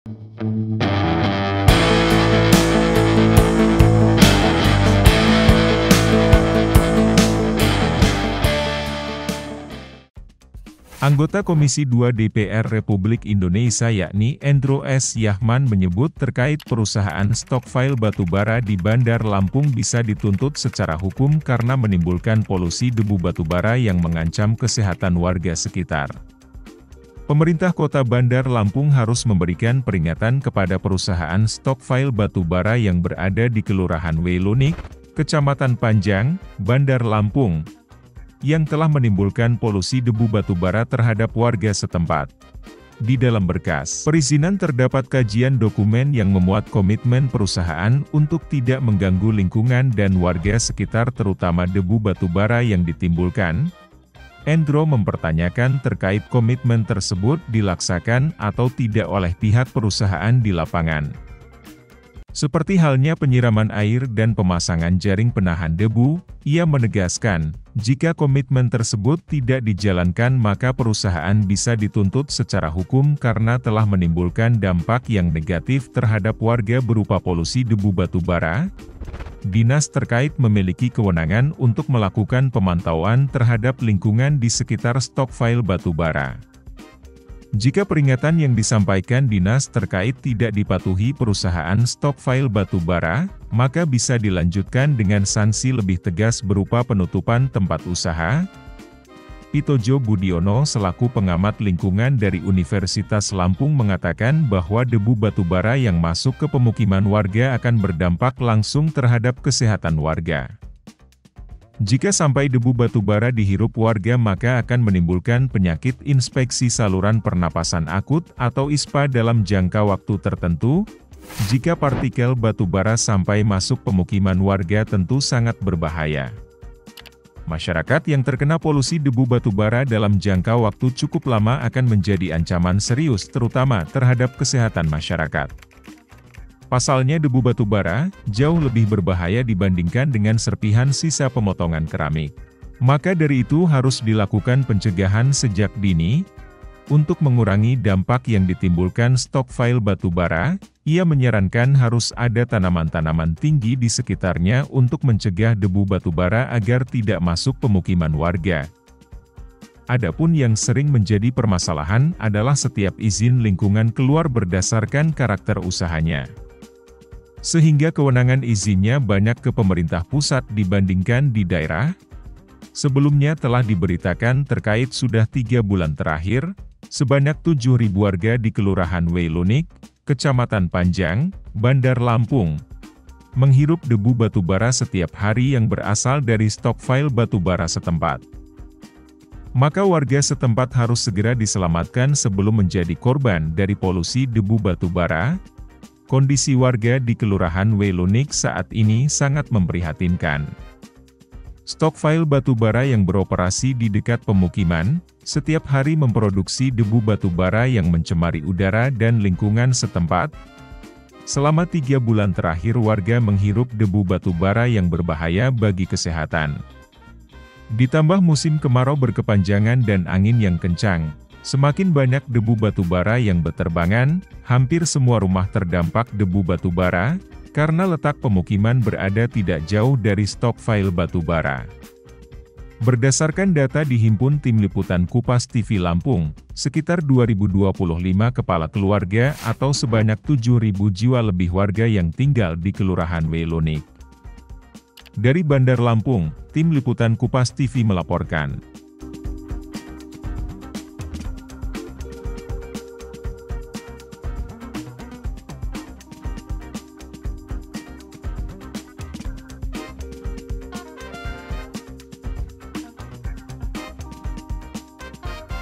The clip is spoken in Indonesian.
Anggota Komisi 2 DPR Republik Indonesia yakni Endro S. Yahman menyebut terkait perusahaan stokpile batubara di Bandar Lampung bisa dituntut secara hukum karena menimbulkan polusi debu batubara yang mengancam kesehatan warga sekitar. Pemerintah Kota Bandar Lampung harus memberikan peringatan kepada perusahaan stokpile batubara yang berada di Kelurahan Welonik, Kecamatan Panjang, Bandar Lampung, yang telah menimbulkan polusi debu batubara terhadap warga setempat. Di dalam berkas perizinan terdapat kajian dokumen yang memuat komitmen perusahaan untuk tidak mengganggu lingkungan dan warga sekitar terutama debu batubara yang ditimbulkan. Endro mempertanyakan terkait komitmen tersebut dilaksanakan atau tidak oleh pihak perusahaan di lapangan. Seperti halnya penyiraman air dan pemasangan jaring penahan debu, ia menegaskan, jika komitmen tersebut tidak dijalankan maka perusahaan bisa dituntut secara hukum karena telah menimbulkan dampak yang negatif terhadap warga berupa polusi debu batubara. Dinas terkait memiliki kewenangan untuk melakukan pemantauan terhadap lingkungan di sekitar stokpile batubara. Jika peringatan yang disampaikan dinas terkait tidak dipatuhi perusahaan stokpile batubara, maka bisa dilanjutkan dengan sanksi lebih tegas berupa penutupan tempat usaha. Pitojo Budiono selaku pengamat lingkungan dari Universitas Lampung mengatakan bahwa debu batubara yang masuk ke pemukiman warga akan berdampak langsung terhadap kesehatan warga. Jika sampai debu batubara dihirup warga maka akan menimbulkan penyakit infeksi saluran pernapasan akut atau ISPA dalam jangka waktu tertentu. Jika partikel batubara sampai masuk pemukiman warga tentu sangat berbahaya. Masyarakat yang terkena polusi debu batubara dalam jangka waktu cukup lama akan menjadi ancaman serius terutama terhadap kesehatan masyarakat. Pasalnya debu batubara jauh lebih berbahaya dibandingkan dengan serpihan sisa pemotongan keramik. Maka dari itu harus dilakukan pencegahan sejak dini. Untuk mengurangi dampak yang ditimbulkan stokpile batubara, ia menyarankan harus ada tanaman-tanaman tinggi di sekitarnya untuk mencegah debu batubara agar tidak masuk pemukiman warga. Adapun yang sering menjadi permasalahan adalah setiap izin lingkungan keluar berdasarkan karakter usahanya. Sehingga kewenangan izinnya banyak ke pemerintah pusat dibandingkan di daerah. Sebelumnya telah diberitakan terkait sudah 3 bulan terakhir, sebanyak 7.000 warga di Kelurahan Welonik, Kecamatan Panjang, Bandar Lampung, menghirup debu batubara setiap hari yang berasal dari stokpile batubara setempat. Maka warga setempat harus segera diselamatkan sebelum menjadi korban dari polusi debu batubara. Kondisi warga di Kelurahan Welonik saat ini sangat memprihatinkan. Stokpile batubara yang beroperasi di dekat pemukiman, setiap hari memproduksi debu batubara yang mencemari udara dan lingkungan setempat. Selama 3 bulan terakhir warga menghirup debu batubara yang berbahaya bagi kesehatan. Ditambah musim kemarau berkepanjangan dan angin yang kencang, semakin banyak debu batubara yang berterbangan. Hampir semua rumah terdampak debu batubara, karena letak pemukiman berada tidak jauh dari stokpile batubara. Berdasarkan data dihimpun Tim Liputan Kupas TV Lampung, sekitar 2025 kepala keluarga atau sebanyak 7.000 jiwa lebih warga yang tinggal di Kelurahan Welonik. Dari Bandar Lampung, Tim Liputan Kupas TV melaporkan.